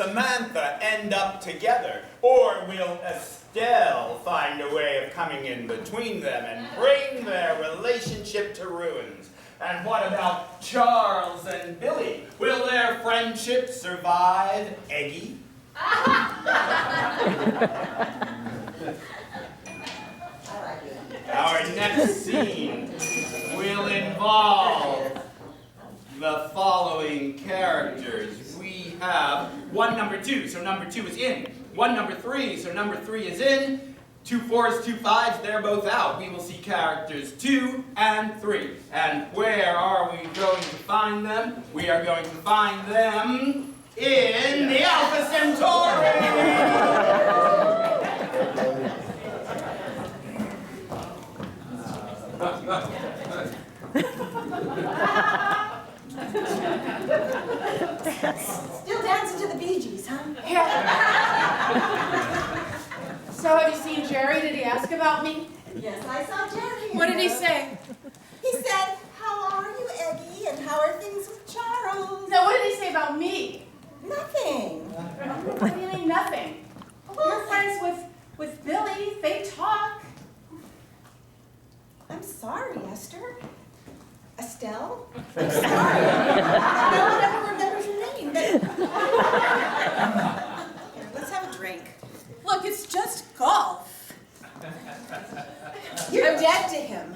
Samantha end up together? Or will Estelle find a way of coming in between them and bring their relationship to ruins? And what about Charles and Billy? Will their friendship survive Aggie? Our next scene will involve the following characters. We have 1 number 2, so number 2 is in. 1 number 3, so number 3 is in. 2 4s, 2 5s, they're both out. We will see characters 2 and 3. And where are we going to find them? We are going to find them in the Alpha Centauri! Still dancing to the Bee Gees, huh? Yeah. So have you seen Jerry? Did he ask about me? Yes, I saw Jerry. What did he say? He said, "How are you, Aggie? And how are things with Charles?" No, what did he say about me? Nothing. What do you mean nothing? You're friends with Billy. They talk. I'm sorry, Esther. Estelle? I'm sorry. No one ever remembers your name. Here, let's have a drink. Look, it's just golf. You're dead to him.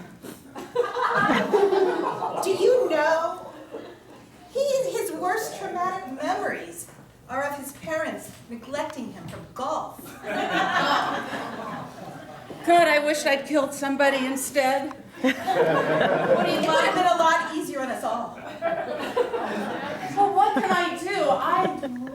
Do you know? His worst traumatic memories are of his parents neglecting him for golf. God, I wish I'd killed somebody instead. What do you It would have been a lot easier on us all. Well, what can I do? I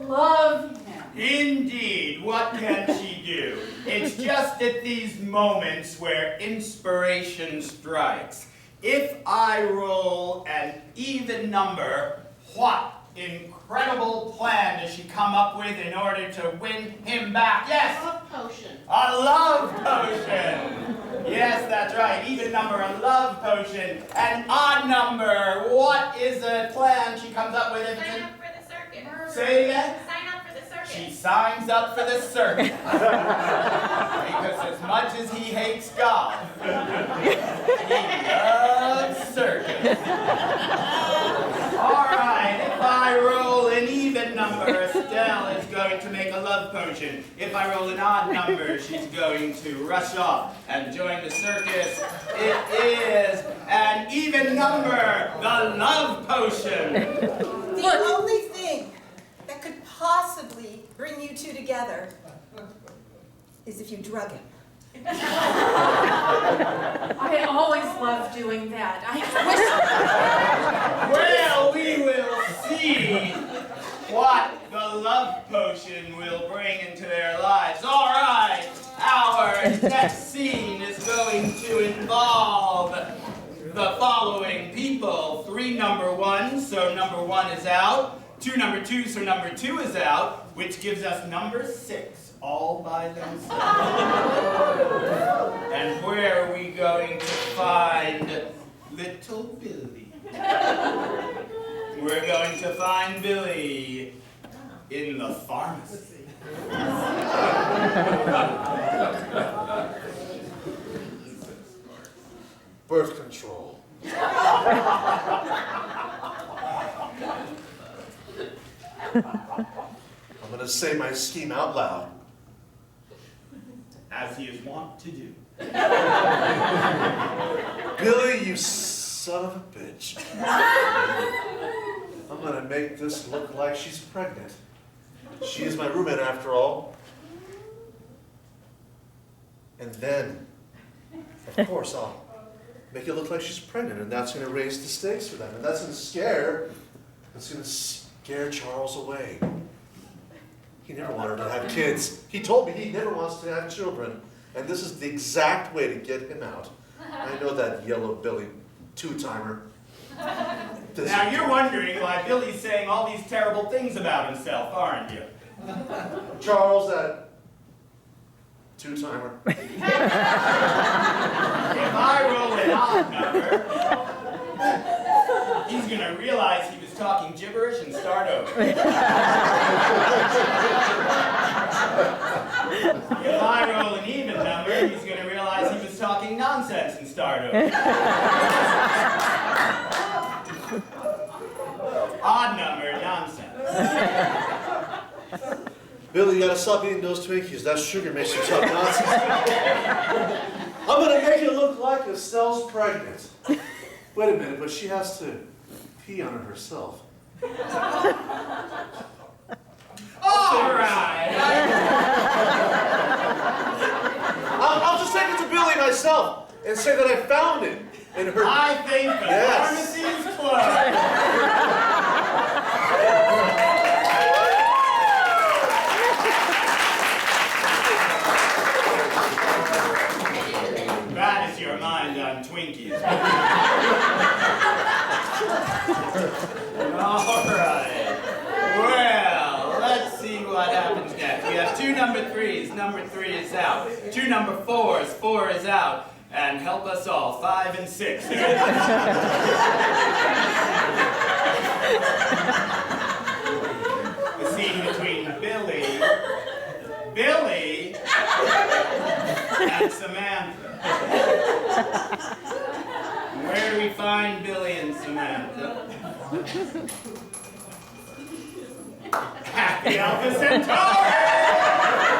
love him. Indeed, what can she do? It's just at these moments where inspiration strikes. If I roll an even number, what incredible plan does she come up with in order to win him back? Yes? A love potion. A love potion! Yes, that's right. Even number, a love potion. An odd number. What is the plan she comes up with? Sign up for the circus. Say it again? Sign up for the circus. She signs up for the circus. Because as much as he hates golf, he loves circus. All right, if I roll an even number, Estelle is going to make a love potion. If I roll an odd number, she's going to rush off and join the circus. It is an even number, the love potion. The only thing that could possibly bring you two together is if you drug him. I always love doing that. I Well, we will see what the love potion will bring into their lives. All right, our next scene is going to involve the following people. 3 number 1, so number 1 is out. 2 number 2, so number 2 is out, which gives us number 6 all by themselves. And where are we going to find little Billy? We're going to find Billy in the pharmacy. Birth control. I'm going to say my scheme out loud. As he is wont to do. Billy, you son of a bitch. I'm going to make this look like she's pregnant. She is my roommate after all. And then, of course, I'll make it look like she's pregnant, and that's going to raise the stakes for them. And that's going to scare Charles away. He never wanted to have kids. He told me he never wants to have children. And this is the exact way to get him out. I know that yellow Billy two-timer. Now you're wondering why Billy's saying all these terrible things about himself, aren't you? Charles, that two-timer. If I roll an odd number, He's gonna realize he was talking gibberish and start over. If I roll an even number, he's gonna realize he was talking nonsense and start over. Odd number, nonsense. Billy, you gotta stop eating those Twinkies. That sugar makes you talk nonsense. I'm gonna make it look like Estelle's pregnant. Wait a minute, but she has to pee on it herself. All right. I'll just take it to Billy myself and say that I found it in her. I think the pharmacy is closed. That is your mind on Twinkies. All right. Well, let's see what happens next. We have two number threes. Number 3 is out. Two number 4s. 4 is out. And help us all, 5 and 6. The scene between Billy, and Samantha. Where do we find Billy and Samantha? Happy Alpha Centauri!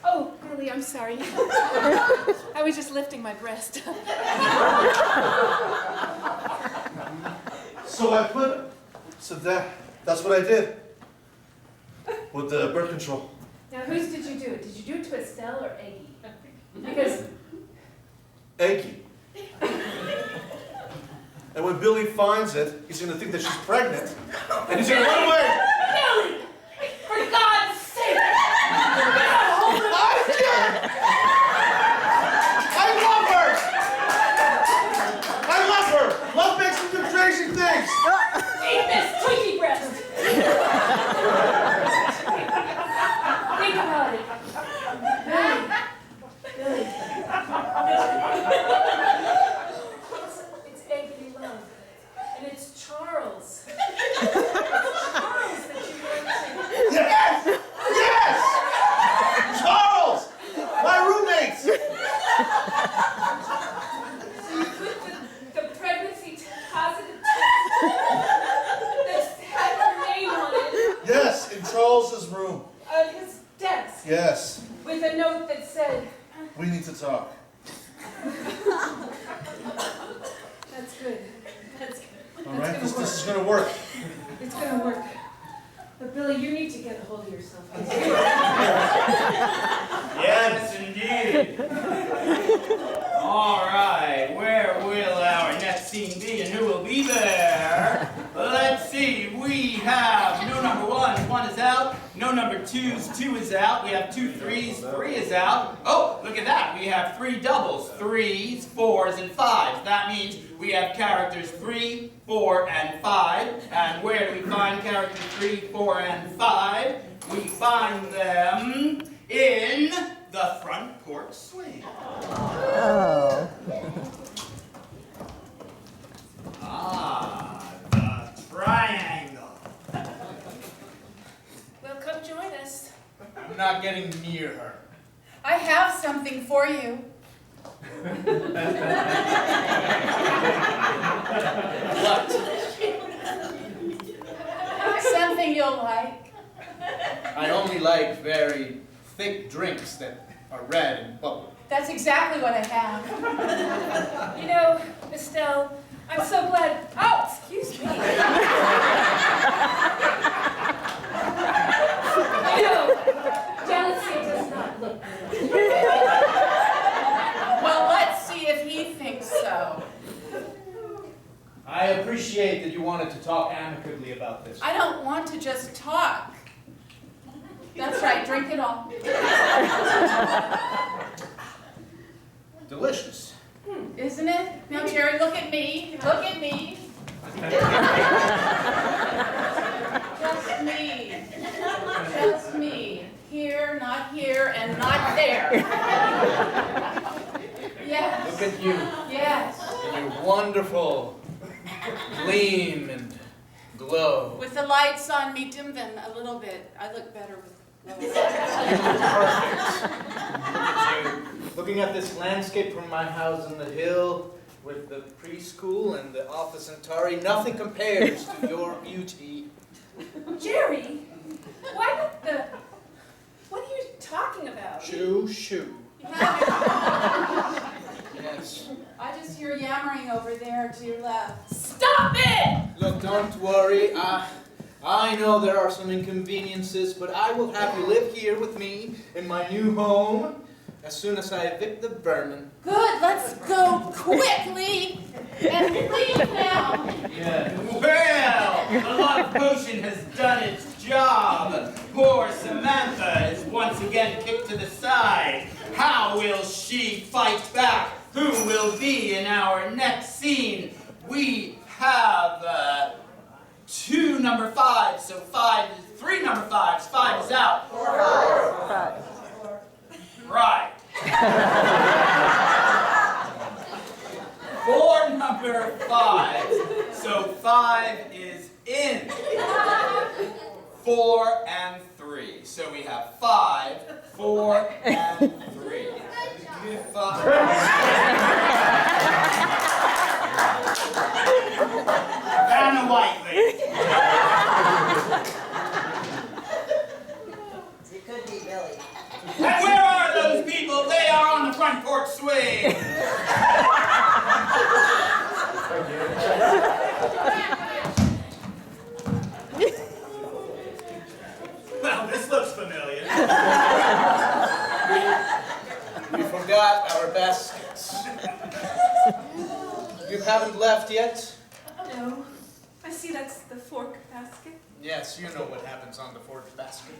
Oh, Billy, I'm sorry. I was just lifting my breast. So that's what I did with the birth control. Now, whose did you do it? Did you do it to Estelle or Aggie? Because Aggie. And when Billy finds it, he's gonna think that she's pregnant, and he's gonna run away. Billy, for God's sake! I love her! I love her! Love makes him do crazy things! Eat this Twinkie breast! Think about it. Billy. It's Aggie love. And it's Charles. It's Charles that you want to... Yes! Yes! Charles! My roommate! The pregnancy positive test that had her name on it, Yes, in Charles's room. on his desk, Yes. with a note that said, We need to talk. that's good. That's good. All right? This is gonna work. It's gonna work. But Billy, you need to get a hold of yourself. Yes, indeed. All right, where will our next scene be and who will be there? Let's see, we have no number 1s, 1 is out. No number 2s, 2 is out. We have 2 3s, 3 is out. Oh, look at that, we have 3 doubles, 3s, 4s, and 5s. That means we have characters 3, 4, and 5. And where do we find characters 3, 4, and 5? We find them in the front porch swing. Oh. Ah, the triangle. Well, come join us. I'm not getting near her. I have something for you. What? Something you'll like. I only like very thick drinks that are red and bubbly. That's exactly what I have. You know, Estelle, I'm so glad. Oh, excuse me. You know, jealousy does not look good. Well, let's see if he thinks so. I appreciate that you wanted to talk amicably about this. I don't want to just talk. That's right, drink it all. Delicious. Isn't it? Now, Jerry, look at me. Look at me. Just me. Just me. Here, not here, and not there. at you Yes. in your wonderful gleam and glow. With the lights on me, dim them a little bit. I look better with low light. Perfect. Looking at this landscape from my house on the hill with the preschool and the office Centauri, nothing compares to your beauty. Jerry, what are you talking about? Shoo, shoo. Yes. I just hear yammering over there to your left. Stop it! Look, don't worry. I know there are some inconveniences, but I will have you live here with me in my new home as soon as I evict the vermin. Good, let's go quickly and leave now. Yeah. Well, the love potion has done its job. Poor Samantha is once again kicked to the side. How will she fight back? Who will be in our next scene? We have two number fives, so three number fives. Five is out. Five. Right. Four number fives, so 5 is in. 4 and 3, so we have 5, 4, and 3. 5. Vanna Whiteley. It could be Billy. And where are those people? They are on the front porch swing. Well, this looks familiar. We forgot our baskets. You haven't left yet? No. I see that's the fork basket. Yes, you know what happens on the fork basket.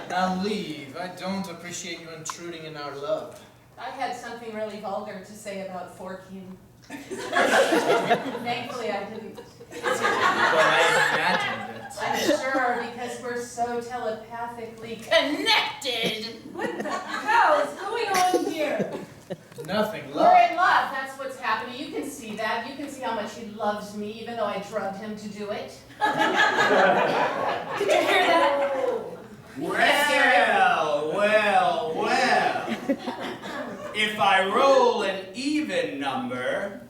Now leave. I don't appreciate you intruding in our love. I had something really vulgar to say about forking. Thankfully, I didn't. But I imagined it. I'm sure, because we're so telepathically connected. What the hell is going on here? Nothing. We're Love. in love. That's what's happening. You can see that. You can see how much he loves me, even though I drugged him to do it. Did you hear that? Well. If I roll an even number,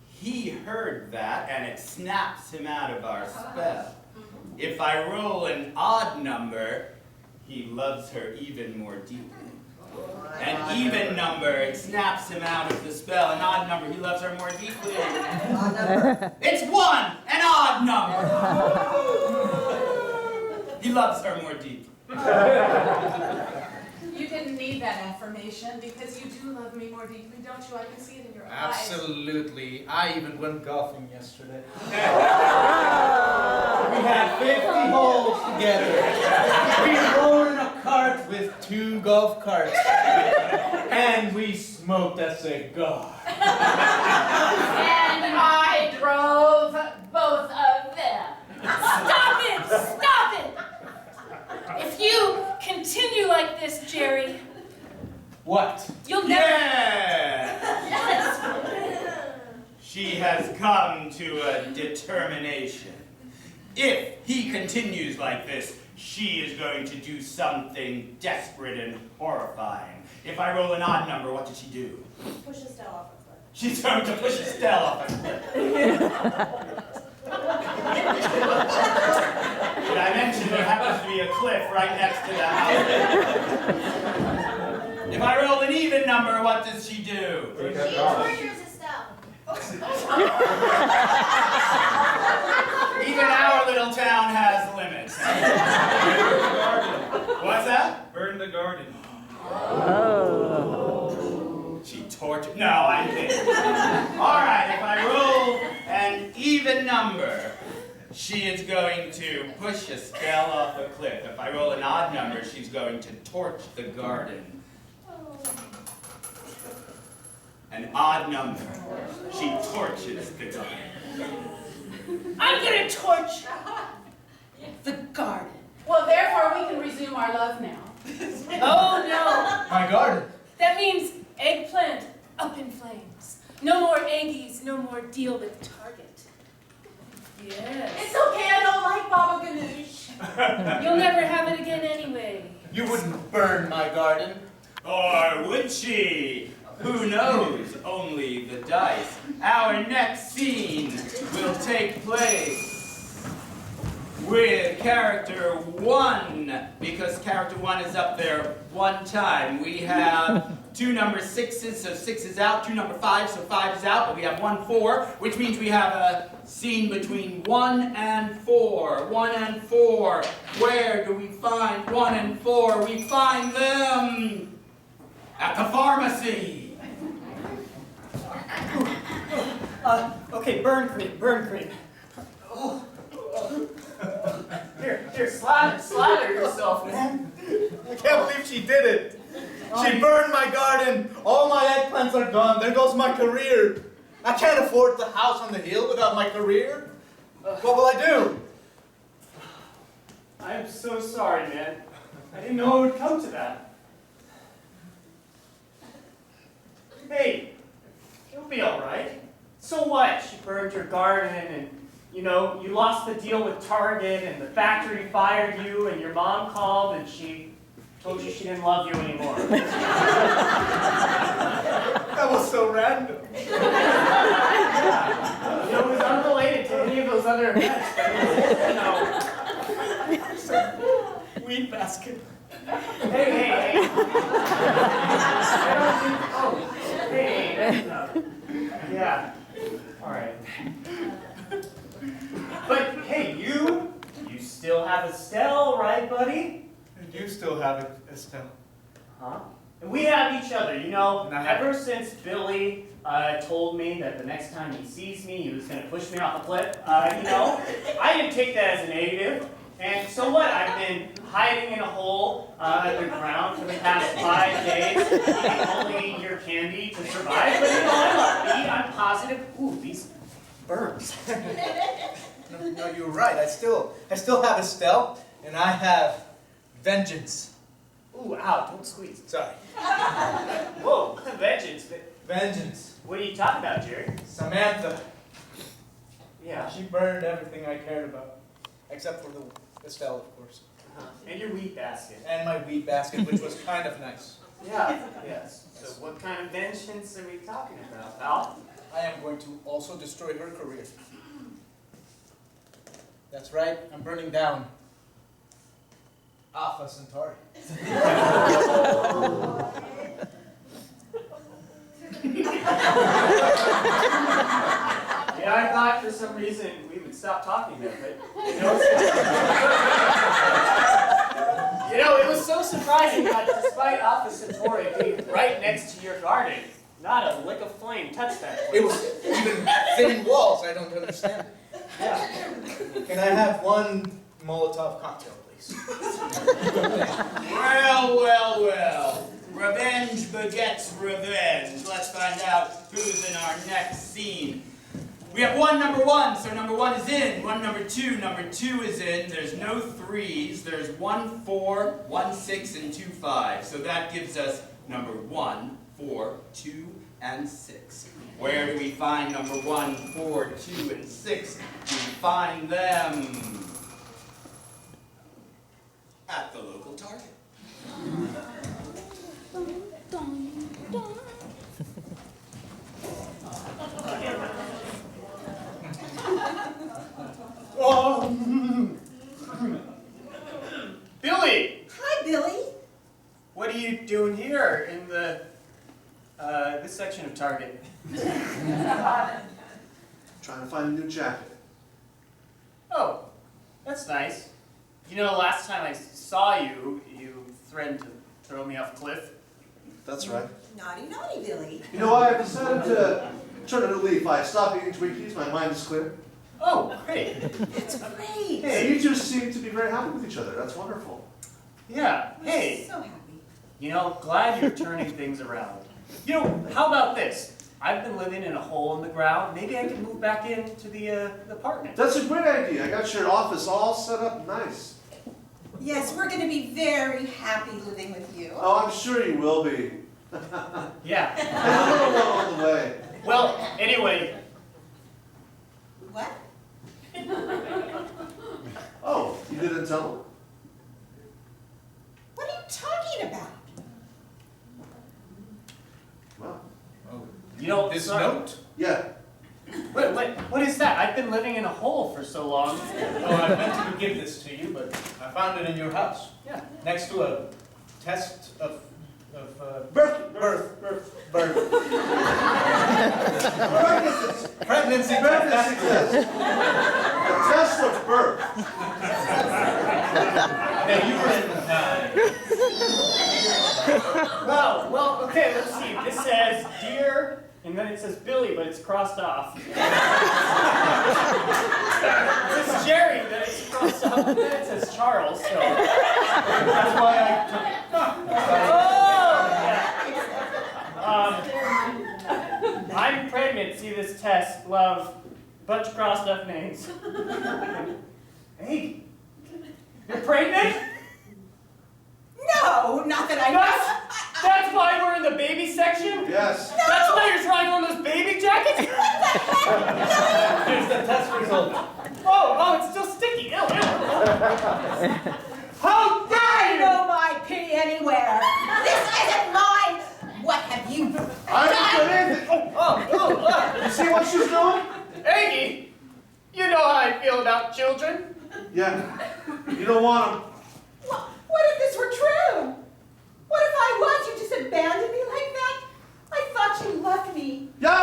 he heard that and it snaps him out of our spell. If I roll an odd number, he loves her even more deeply. An even number, it snaps him out of the spell. An odd number, he loves her more deeply. It's 1, an odd number. He loves her more deeply. You didn't need that affirmation, because you do love me more deeply, don't you? I can see it in your eyes. Absolutely. I even went golfing yesterday. We had 50 holes together. We rode in a cart with 2 golf carts. And we smoked a cigar. And I drove both of them. Stop it! Stop it! If you continue like this, Jerry, What? you'll never... Yes! She has come to a determination. If he continues like this, she is going to do something desperate and horrifying. If I roll an odd number, what did she do? Push Estelle off a cliff. She's going to push Estelle off a cliff. Did I mention there happens to be a cliff right next to the house? If I roll an even number, what does she do? She tortures Estelle. Even our little town has limits. What's that? Burn the garden. Oh. She tortured. No, I'm kidding. All right, if I roll an even number, she is going to push Estelle off a cliff. If I roll an odd number, she's going to torch the garden. An odd number. She torches the garden. I'm gonna torch the garden. Well, therefore, we can resume our love now. Oh, no. My garden. That means Eggplant up in flames. No more Aggies, no more deal with Target. Yes. It's okay, I don't like Baba Ganoush. You'll never have it again anyway. You wouldn't burn my garden. Or would she? Who knows? Only the dice. Our next scene will take place with character 1, because character 1 is up there one time. We have 2 number 6s, so 6 is out, 2 number 5s, so 5 is out, but we have 1 4, which means we have a scene between 1 and 4. 1 and 4. Where do we find 1 and 4? We find them at the pharmacy. Okay, burn cream. Oh. Here, slather yourself, man. I can't believe she did it. She burned my garden. All my eggplants are gone. There goes my career. I can't afford the house on the hill without my career. What will I do? I'm so sorry, man. I didn't know it would come to that. Hey, it'll be all right. So what? She burned your garden and, you know, you lost the deal with Target and the factory fired you and your mom called and she told you she didn't love you anymore. That was so random. Yeah. You know, it was unrelated to any of those other events, but it was, you know. Weed basket. Hey. I don't think, oh, hey, yeah. All right. But hey, you still have Estelle, right, buddy? And you still have it, Estelle. Huh? And we have each other, you know. And I have- Ever since Billy told me that the next time he sees me, he was going to push me off a cliff, you know, I didn't take that as a negative. And so what? I've been hiding in a hole underground for the past 5 days, eating only your candy to survive. But you know, I'm upbeat, I'm positive. Ooh, these burns. No, you're right. I still have Estelle, and I have vengeance. Ooh, ow, don't squeeze. Sorry. Whoa, vengeance. Vengeance. What are you talking about, Jerry? Samantha. Yeah. She burned everything I cared about, except for the Estelle, of course, And your wheat basket. and my weed basket, which was kind of nice. Yeah, yes. So what kind of vengeance are we talking about, pal? I am going to also destroy her career. That's right. I'm burning down Alpha Centauri. Yeah, I thought for some reason we would stop talking there, but you know, it was so surprising that despite Alpha Centauri being right next to your garden, not a lick of flame touched that place. It was even thin walls. I don't understand. Yeah. Can I have one Molotov cocktail, please? Well. Revenge begets revenge. Let's find out who's in our next scene. We have 1 number 1, so number 1 is in. 1 number 2 is in. There's no 3s. There's 1 4, 1 6, and 2 5. So that gives us number 1, 4, 2, and 6. Where do we find number 1, 4, 2, and 6? We find them at the local Target. Billy! Hi, Billy. What are you doing here in the this section of Target? Trying to find a new jacket. Oh, that's nice. You know, last time I saw you, you threatened to throw me off a cliff. That's right. Naughty, Billy. You know what? I've decided to turn a new leaf. I stopped eating Twinkies. My mind is clear. Oh, great. That's great. Hey, you two seem to be very happy with each other. That's wonderful. Yeah, hey, So happy. you know, glad you're turning things around. You know, how about this? I've been living in a hole in the ground. Maybe I can move back into the apartment. That's a great idea. I got your office all set up nice. Yes, we're going to be very happy living with you. Oh, I'm sure you will be. Yeah. And a little one on the way. Well, anyway, What? Oh, you didn't tell him? What are you talking about? Well, you know, This sorry. note? yeah. What is that? I've been living in a hole for so long. Oh, I meant to give this to you, but I found it in your house. Yeah. Next to a test of Birth. birth. Pregnancy. Pregnancy Pregnancy test. A test of birth. Now you were in Well, okay, let's see. This says dear, and then it says Billy, but it's crossed off. It says Jerry, then it's crossed off, and then it says Charles, so that's why I took it. I'm pregnant, see this test, love, bunch of crossed off names. Hey, you're pregnant? No, not that I know. That's why we're in the baby section? Yes. That's why you're trying on those baby jackets? Here's the test result. Oh, it's still sticky. Ew, ew. How dare you! No my pee anywhere. This isn't mine. What have you done? I didn't do anything. You see what she's doing? Aggie, you know how I feel about children. Yeah. You don't want them. What if this were true? What if I was? You just abandoned me like that? I thought you loved me. Yeah.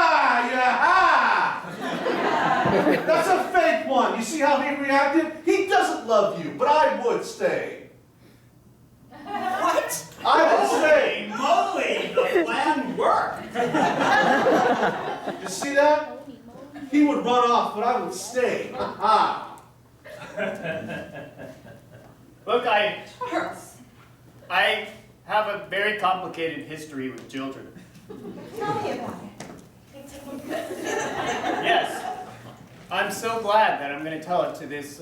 That's a fake one. You see how he reacted? He doesn't love you, but I would stay. What? I would stay. Moly, the plan worked. You see that? He would run off, but I would stay. Look, Charles, I have a very complicated history with children. tell me about it. Yes. I'm so glad that I'm going to tell it to this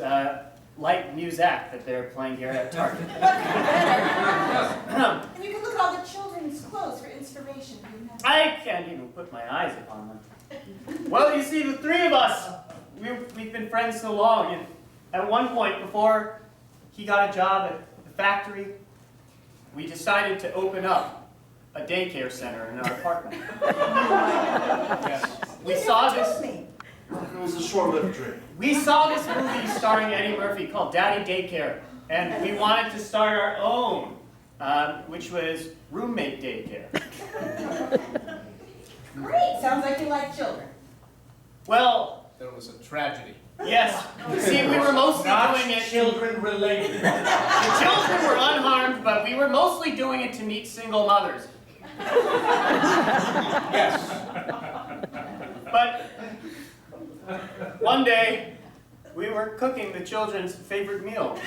light muzak that they're playing here at Target. What could be better? And you can look at all the children's clothes for inspiration. I can't even put my eyes upon them. Well, you see, the three of us, we've been friends so long, and at one point, before he got a job at the factory, we decided to open up a daycare center in our apartment. Yes. We saw this. Me. It was a short-lived dream. We saw this movie starring Eddie Murphy called Daddy Daycare, and we wanted to start our own, which was Roommate Daycare. Great. Sounds like you like children. Well, There was a tragedy. yes. See, we were mostly doing it. children related. The children were unharmed, but we were mostly doing it to meet single mothers. Yes. But one day, we were cooking the children's favorite meal.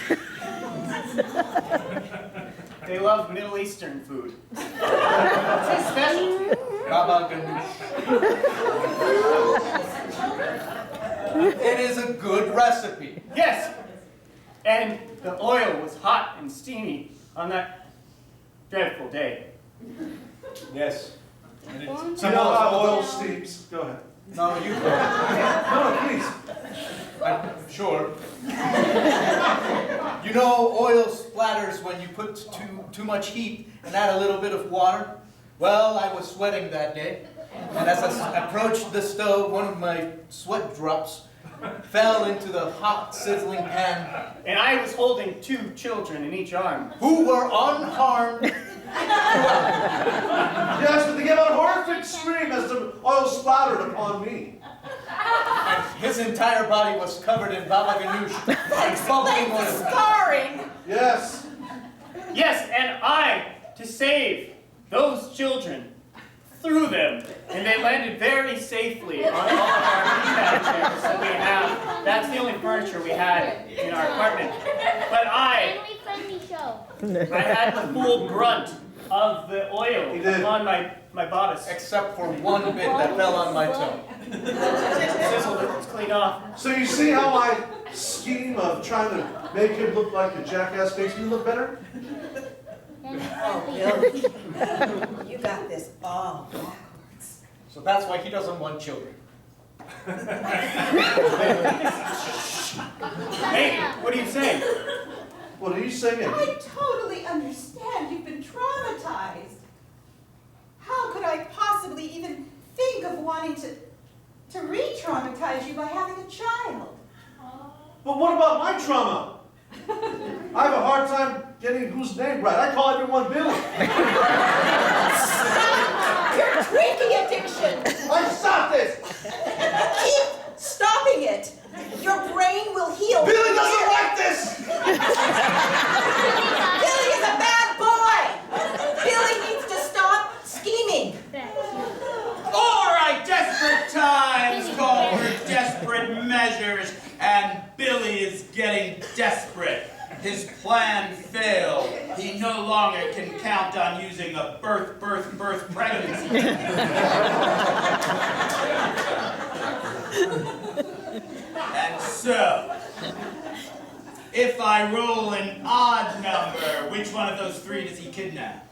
They love Middle Eastern food. It's his specialty. Baba ganoush. It is a good recipe. Yes. And the oil was hot and steamy on that dreadful day. Yes. And You know how oil steams. Go ahead. No, you. No, please. I'm sure. You know, oil splatters when you put too much heat and add a little bit of water. Well, I was sweating that day, and as I approached the stove, one of my sweat drops fell into the hot, sizzling pan, And I was holding 2 children in each arm. who were unharmed. Yes, but they gave out a horrific scream as the oil splattered upon me. And his entire body was covered in baba ganoush and bubbling Like the oil. scarring. Yes. Yes, and I, to save those children, threw them, and they landed very safely on all of our beanbag chairs that we have. That's the only furniture we had in our apartment. But I Family friendly show. had the full brunt of the oil He did. on my bodice. Except for one bit that fell on my toe. Sizzled it, it's clean off. So you see how my scheme of trying to make him look like a jackass makes me look better? You got this. is all backwards. So that's why he doesn't want children. Hey, what are you saying? What are you singing? I totally understand you've been traumatized. How could I possibly even think of wanting to re-traumatize you by having a child? But what about my trauma? I have a hard time getting whose name right. I call everyone Billy. Your drinking addiction! I stop this! Keep stopping it! Your brain will heal. Billy doesn't like this! Billy is a bad boy! Billy needs to stop scheming. All right, desperate times call for desperate measures, and Billy is getting desperate. His plan failed. He no longer can count on using a birth pregnancy. And so, if I roll an odd number, which one of those three does he kidnap?